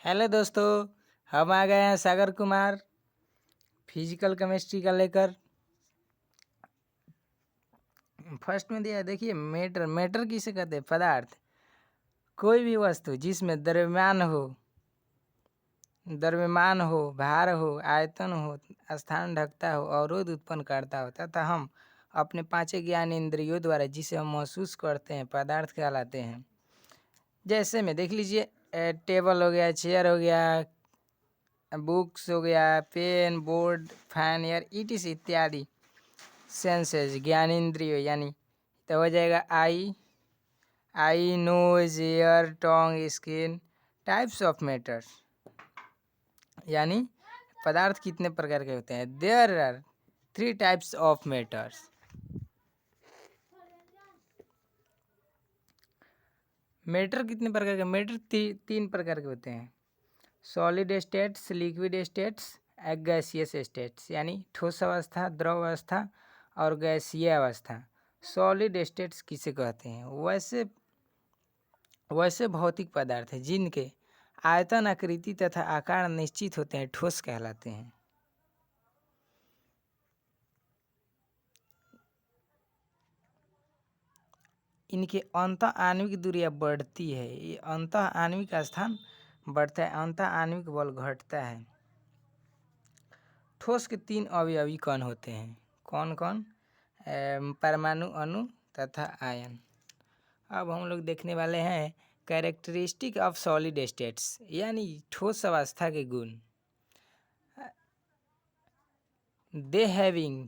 Hello दोस्तों, हम आ गए हैं सागर कुमार फिजिकल केमिस्ट्री का लेकर। फर्स्ट में दिया है, देखिए मैटर। मैटर किसे कहते हैं? पदार्थ। कोई भी वस्तु जिसमें द्रव्यमान हो, भार हो, आयतन हो, स्थान ढकता हो, अवरोध उत्पन्न करता हो तथा हम अपने पांचों ज्ञान इंद्रियों द्वारा जिसे हम महसूस करते हैं, पदार्थ कहलाते हैं। जैसे में देख लीजिए, टेबल हो गया, चेयर हो गया, बुक्स हो गया, पेन, बोर्ड, फैन, एयर, इटिस इत्यादि। सेंसेस ज्ञानेंद्रिय यानी तो हो जाएगा eye nose, ear, tongue, skin. Types of matter यानी पदार्थ कितने प्रकार के होते हैं? There are 3 types of matters. Matter कितने प्रकार के? मैटर 3 प्रकार के होते हैं। Solid states, liquid states, gaseous states यानी ठोस अवस्था, द्रव अवस्था और गैसीय अवस्था। सॉलिड स्टेट्स किसे कहते हैं? वैसे भौतिक पदार्थ हैं जिनके आयतन, आकृति तथा आकार निश्चित होते हैं, ठोस कहलाते हैं। इनके अंतः आणविक दूरियां बढ़ती है। ये अंतः आणविक स्थान बढ़ता है, अंतः आणविक बल घटता है। ठोस के 3 अवयवी कण होते हैं। कौन कौन? परमाणु, अणु तथा आयन। अब हम लोग देखने वाले हैं कैरेक्टरिस्टिक ऑफ सॉलिड स्टेट्स यानी ठोस अवस्था के गुण। They having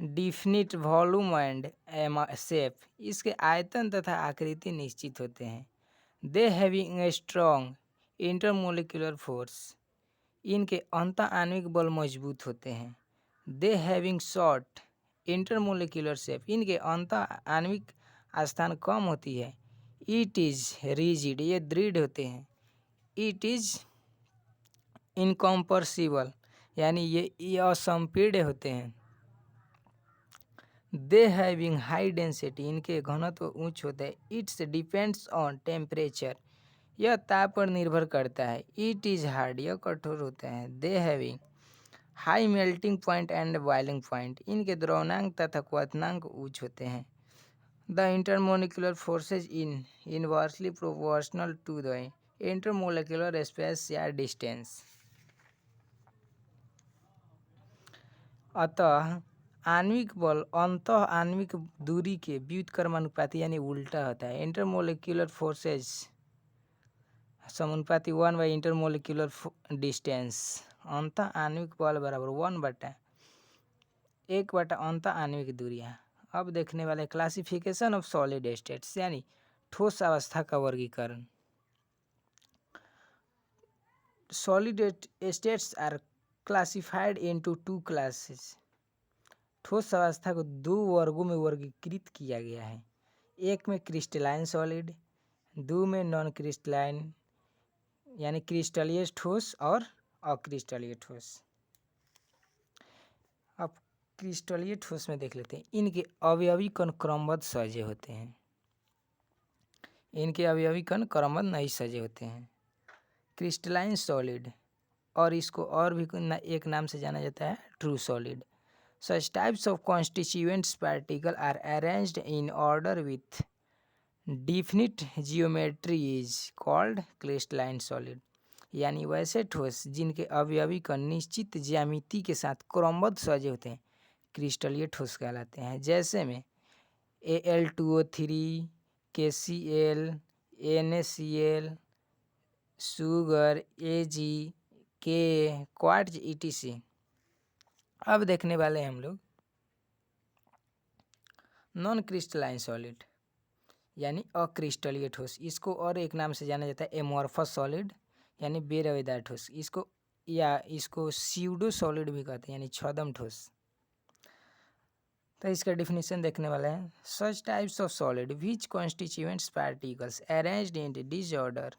definite volume and shape, इसके आयतन तथा आकृति निश्चित होते हैं। They having a strong intermolecular force, इनके अंतः आणविक बल मजबूत होते हैं। They having short intermolecular shape, इनके अंतः आणविक स्थान कम होती है। इट इज रिजिड, ये दृढ़ होते हैं। इट इज इनकम्पर्सिबल यानी ये असंपीड्य होते हैं। दे हैविंग हाई डेंसिटी, इनके घनत्व उच्च होता है। इट्स डिपेंड्स ऑन टेम्परेचर, यह ताप पर निर्भर करता है। इट इज हार्ड, यह कठोर होता है। They having high melting point and boiling point, इनके द्रवनांक तथा क्वथनांक उच्च होते हैं। The intermolecular forces inversely proportional to the intermolecular space या डिस्टेंस। अतः आणविक बल अंतः आणविक दूरी के व्युत्क्रमानुपाती यानी उल्टा होता है। इंटरमोलिकुलर फोर्सेज समानुपाती 1 बाई इंटरमोलिकुलर डिस्टेंस। अंतः आणविक बल बराबर 1/1 अंतः आणविक दूरियां। अब देखने वाले क्लासिफिकेशन ऑफ सॉलिड स्टेट्स यानी ठोस अवस्था का वर्गीकरण। Solid states are classified into 2 classes. ठोस अवस्था को 2 वर्गों में वर्गीकृत किया गया है। एक में क्रिस्टलाइन सॉलिड, 2 में नॉन क्रिस्टलाइन यानी क्रिस्टलीय ठोस और अक्रिस्टलीय ठोस। अब क्रिस्टलीय ठोस में देख लेते हैं। इनके अवयवी कण क्रमबद्ध सजे होते हैं। इनके अवयवी कण क्रमबद्ध नहीं सजे होते हैं। क्रिस्टलाइन सॉलिड, और इसको और भी एक नाम से जाना जाता है, true solid. Such types of constituent particles are arranged in order with definite geometry is called crystalline solid। यानी वैसे ठोस जिनके अवयवी कण निश्चित ज्यामिति के साथ क्रमबद्ध सजे होते हैं, क्रिस्टलीय ठोस कहलाते हैं। जैसे में Al2O3, KCl, NaCl, sugar, Ag, K, quartz etc। अब देखने वाले हैं हम लोग नॉन क्रिस्टलाइन सॉलिड यानी अक्रिस्टलीय ठोस। इसको और एक नाम से जाना जाता है एमॉर्फस सॉलिड यानी बेरवेदार ठोस। इसको स्यूडो सॉलिड भी कहते हैं यानी छद्म ठोस। तो इसका डेफिनेशन देखने वाला है। Such types of solid which constituents particles arranged in disorder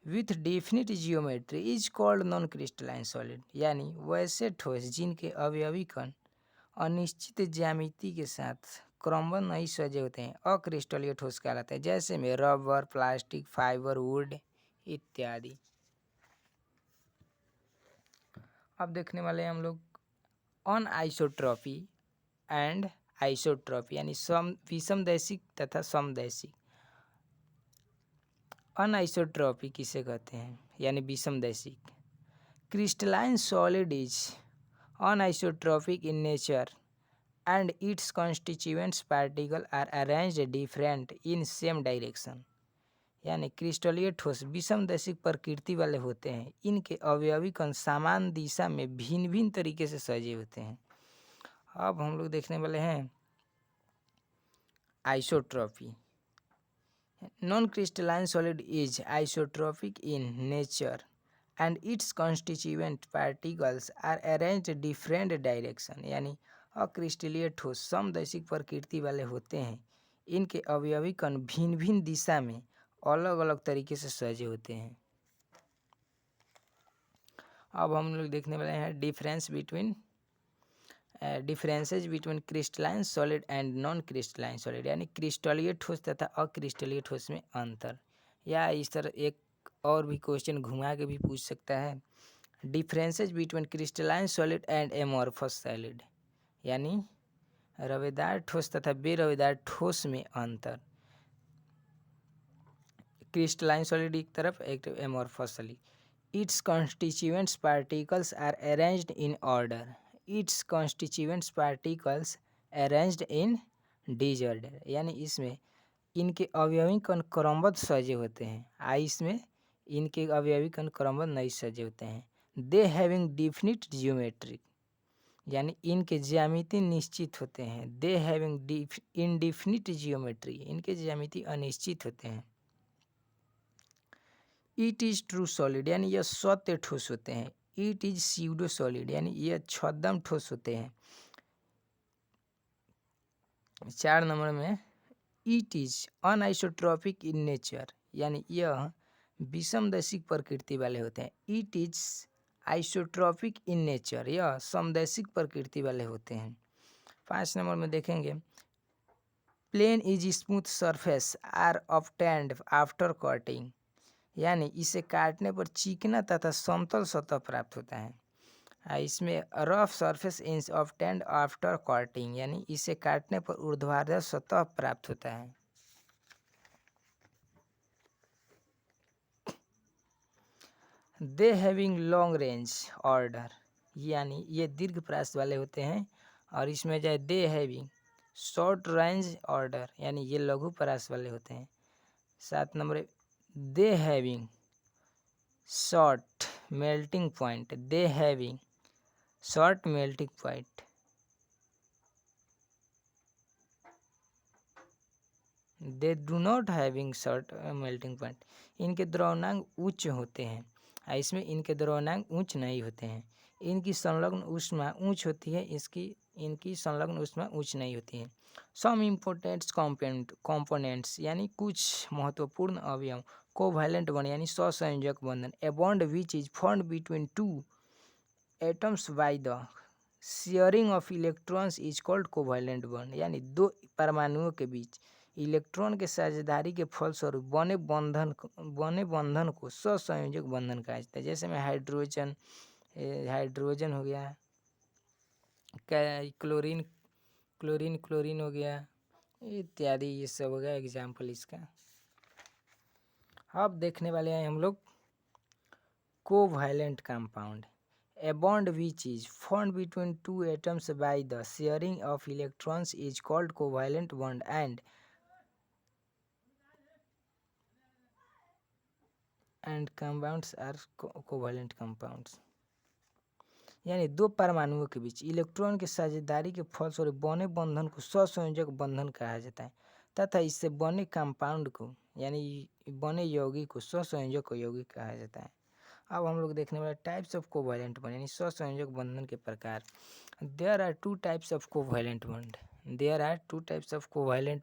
with definite geometry is called non crystalline solid. यानी वैसे ठोस जिनके अवयवी कण अनिश्चित ज्यामिति के साथ क्रमबद्ध नहीं सजे होते हैं, अक्रिस्टलीय ठोस कहलाते हैं। जैसे में रबर, प्लास्टिक, फाइबर, वुड इत्यादि। अब देखने वाले हैं हम लोग अनआइसोट्रॉपी एंड आइसोट्रॉपी, यानी विषमदैशिक तथा समदैशिक। अनआइसोट्रॉपी किसे कहते हैं, यानी विषमदैशिक। Crystalline solid is anisotropic in nature and its constituent particles are arranged different in same direction। यानी क्रिस्टलीय ठोस विषमदैशिक प्रकृति वाले होते हैं, इनके अवयवी कण समान दिशा में भिन्न भिन्न तरीके से सजे होते हैं। अब हम लोग देखने वाले हैं isotropy. Non crystalline solid is isotropic in nature and its constituent particles are arranged different direction. यानी अक्रिस्टलीय ठोस समदैशिक प्रकृति वाले होते हैं, इनके अवयवी कण भिन्न भिन्न दिशा में अलग अलग तरीके से सजे होते हैं। अब हम लोग देखने वाले हैं differences between crystalline solid and non crystalline solid, यानी क्रिस्टलीय ठोस तथा अक्रिस्टलीय ठोस में अंतर। या इस तरह एक और भी क्वेश्चन घुमा के भी पूछ सकता है, differences between crystalline solid and amorphous solid, यानी रवेदार ठोस तथा बेरवेदार ठोस में अंतर। क्रिस्टलाइन सॉलिड एक तरफ, एक amorphous solid. Its constituents particles are arranged in order, its constituents particles arranged in disorder, यानी इसमें इनके अवयवी कण क्रमबद्ध सजे होते हैं, इसमें इनके अवयवी कण क्रमबद्ध नहीं सजे होते हैं। दे हैविंग डिफिनिट जियोमेट्रिक, यानी इनके ज्यामिति निश्चित होते हैं। दे हैविंग इनडिफिनिट जियोमेट्री, इनके ज्यामिति अनिश्चित होते हैं। इट इज ट्रू सॉलिड, यानी यह सत्य ठोस होते हैं। इट इज स्यूडो सॉलिड, यानी यह छद्म ठोस होते हैं। 4 नंबर में it is anisotropic in nature, यानी यह विषमदैशिक प्रकृति वाले होते हैं। It is isotropic in nature, यह समदैशिक प्रकृति वाले होते हैं। 5 नंबर में देखेंगे plane is smooth surface are obtained after cutting, यानी इसे काटने पर चिकना तथा समतल सतह प्राप्त होता है। इसमें rough surface is obtained after cutting, यानी इसे काटने पर ऊर्ध्वाधर सतह प्राप्त होता है। They having long range order, यानी ये दीर्घ प्रास वाले होते हैं। और इसमें जाए they having short range order, यानी ये लघु प्रास वाले होते हैं। 7 number they having short melting point, they having short melting point. They do not having short melting point, इनके द्रवनांक उच्च होते हैं, इसमें इनके द्रवनांक उच्च नहीं होते हैं। इनकी संलग्न ऊष्मा उच्च होती है, इनकी संलग्न ऊष्मा उच्च नहीं होती है। सम इम्पोर्टेंट्स कंपोनेंट्स, यानी कुछ महत्वपूर्ण अवयव। कोवैलेंट बॉन्ड, यानी सहसंयोजक बंधन। A bond which is formed between two atoms by the sharing of electrons is called covalent bond, यानी दो परमाणुओं के बीच इलेक्ट्रॉन के साझेदारी के फलस्वरूप बने बंधन को सहसंयोजक बंधन कहा जाता है। जैसे में हाइड्रोजन हो गया, क्लोरीन हो गया इत्यादि, ये सब हो गया एग्जाम्पल इसका। अब देखने वाले हैं हम लोग covalent compound. A bond which is formed between two atoms by the sharing of electrons is called covalent bond and compounds are covalent compounds, यानी दो परमाणुओं के बीच इलेक्ट्रॉन के साझेदारी के फलस्वरूप बने बंधन को सहसंयोजक बंधन कहा जाता है तथा इससे बने कंपाउंड को, यानी बने यौगिक को सहसंयोजक यौगिक कहा जाता है। अब हम लोग देखने वाले टाइप्स ऑफ कोवैलेंट बॉन्ड, यानी सहसंयोजक बंधन के प्रकार। There are two types of covalent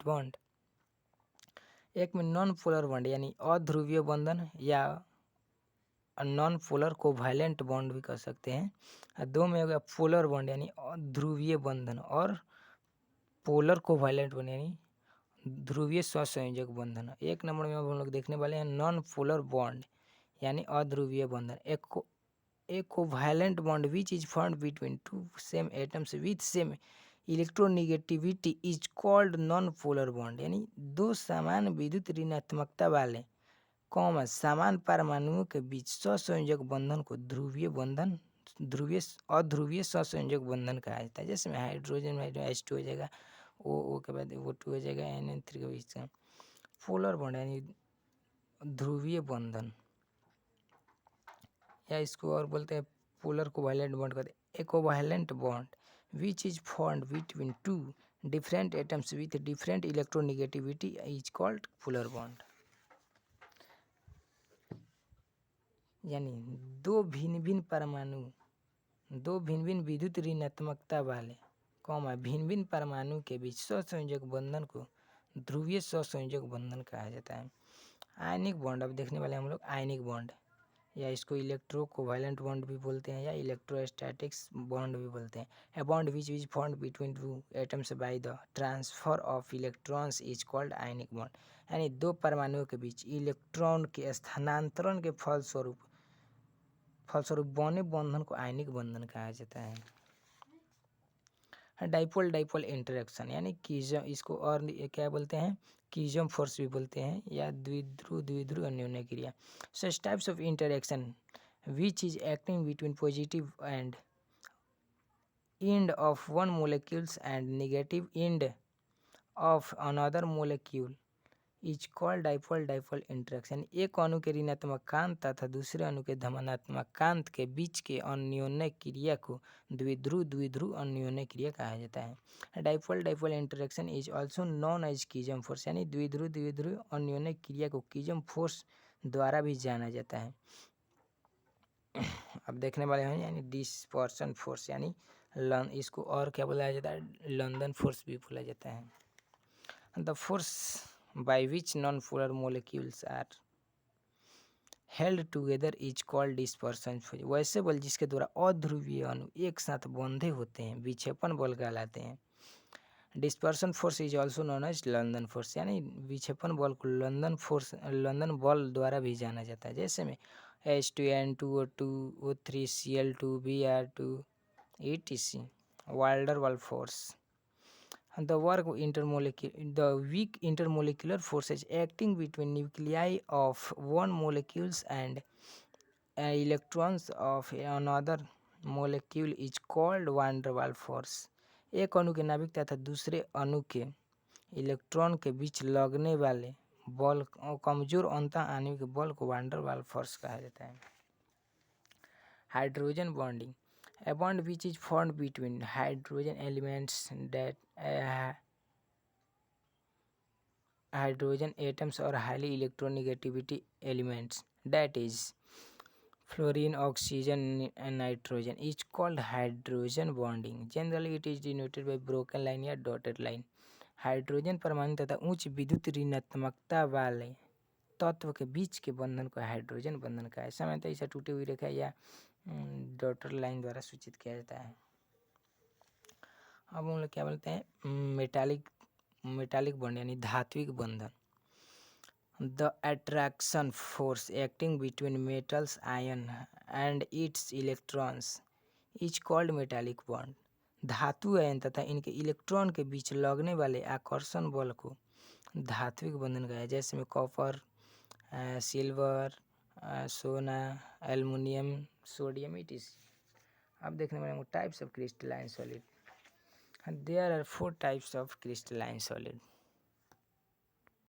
bond. एक में नॉन पोलर बॉन्ड, यानी अध्रुवीय बंधन या नॉन पोलर कोवैलेंट बॉन्ड भी कह सकते हैं। 2 में हो गया पोलर बॉन्ड, यानी ध्रुवीय बंधन, और पोलर कोवैलेंट बॉन्ड, यानी ध्रुवीय सहसंयोजक बंधन। 1 नंबर में अब हम लोग देखने वाले हैं नॉन पोलर बॉन्ड, यानी अध्रुवीय बंधन। A covalent bond which is formed between two same atoms with same electronegativity is called non-polar bond। यानी दो समान विद्युत ऋणात्मकता वाले समान परमाणुओं के बीच सहसंयोजक बंधन को अध्रुवीय सहसंयोजक बंधन कहा जाता है। जैसे में हाइड्रोजन में H2 हो जाएगा, O के बाद O2 हो जाएगा, NN3 के बीच में पोलर बॉन्ड यानी ध्रुवीय बंधन, या इसको और बोलते हैं पोलर कोवैलेंट बॉन्ड कहते हैं। A covalent bond which is formed between two different atoms with different electronegativity is called polar bond. यानी दो भिन्न भिन्न परमाणु, दो भिन्न भिन्न विद्युत ऋणात्मकता वाले भिन्न भिन्न परमाणु के बीच सहसंयोजक बंधन को ध्रुवीय सहसंयोजक बंधन कहा जाता है। आयनिक बॉन्ड अब देखने वाले हम लोग आयनिक बॉन्ड, या इसको इलेक्ट्रो कोवैलेंट बॉन्ड भी बोलते हैं या इलेक्ट्रोस्टैटिक्स बॉन्ड भी बोलते हैं। A bond which is formed between two atoms by the transfer of electrons is called ionic bond. यानी दो परमाणुओं के बीच इलेक्ट्रॉन के स्थानांतरण के फलस्वरूप बने बंधन को आयनिक बंधन कहा जाता है। डाइपोल डाइपोल इंटरेक्शन यानी कीजम, इसको और क्या बोलते हैं, कीजम फोर्स भी बोलते हैं, या द्विध्रुव अन्योन्य क्रिया। Such types of interaction which is acting between positive end of one molecules and negative end of another molecule is called dipole dipole interaction. एक अणु के ऋणात्मक कांत तथा दूसरे अणु के धनात्मक कांत के बीच के अन्योन्य क्रिया को द्विध्रुव अन्योन्य क्रिया कहा जाता है। Dipole dipole interaction is also known as Keesom force, यानी द्विध्रुव अन्योन्य क्रिया को कीजम फोर्स द्वारा भी जाना जाता है। अब देखने वाले हैं यानी डिस्पर्सन फोर्स, यानी इसको और क्या बोला जाता है, लंदन फोर्स भी बोला जाता है। The force by which non-polar molecules are held together is called dispersion force। वैसे बल जिसके द्वारा अध्रुवीय अणु एक साथ बंधे होते हैं विक्षेपण बल कहलाते हैं। Dispersion force is also known as London force, यानी विक्षेपण बल को लंदन बल द्वारा भी जाना जाता है। जैसे में H2N2O2 O3 Cl2 Br2 etc। Van der Waals force, the weak intermolecular forces acting between nuclei of one molecules and electrons of another molecule is called van der Waals force। एक अणु के नाभिक तथा दूसरे अणु के इलेक्ट्रॉन के बीच लगने वाले बल कमजोर अंतः आणविक बल को van der Waals फोर्स कहा जाता है। Hydrogen bonding, a bond which is formed between hydrogen elements that hydrogen atoms or highly electronegativity elements, that is fluorine, oxygen and nitrogen, is called hydrogen bonding। Generally it is denoted by broken line या dotted line। Hydrogen परमाणु तथा उच्च विद्युत ऋणात्मकता वाले तत्व के बीच के बंधन को हाइड्रोजन बंधन का है। सामान्यतः इसे टूटी हुई रेखा या डॉटर लाइन द्वारा सूचित किया जाता है। अब हम लोग क्या बोलते हैं, मेटालिक बॉन्ड यानी धात्विक बंधन। The attraction force acting between metals ion and it's electrons is called metallic bond. धातु आयन तथा इनके इलेक्ट्रॉन के बीच लगने वाले आकर्षण बल को धात्विक बंधन कहा है। जैसे में कॉपर, सिल्वर, सोना, एल्युमिनियम, सोडियम etc। अब देखने वाले types of crystalline solid. There are 4 types of crystalline solid.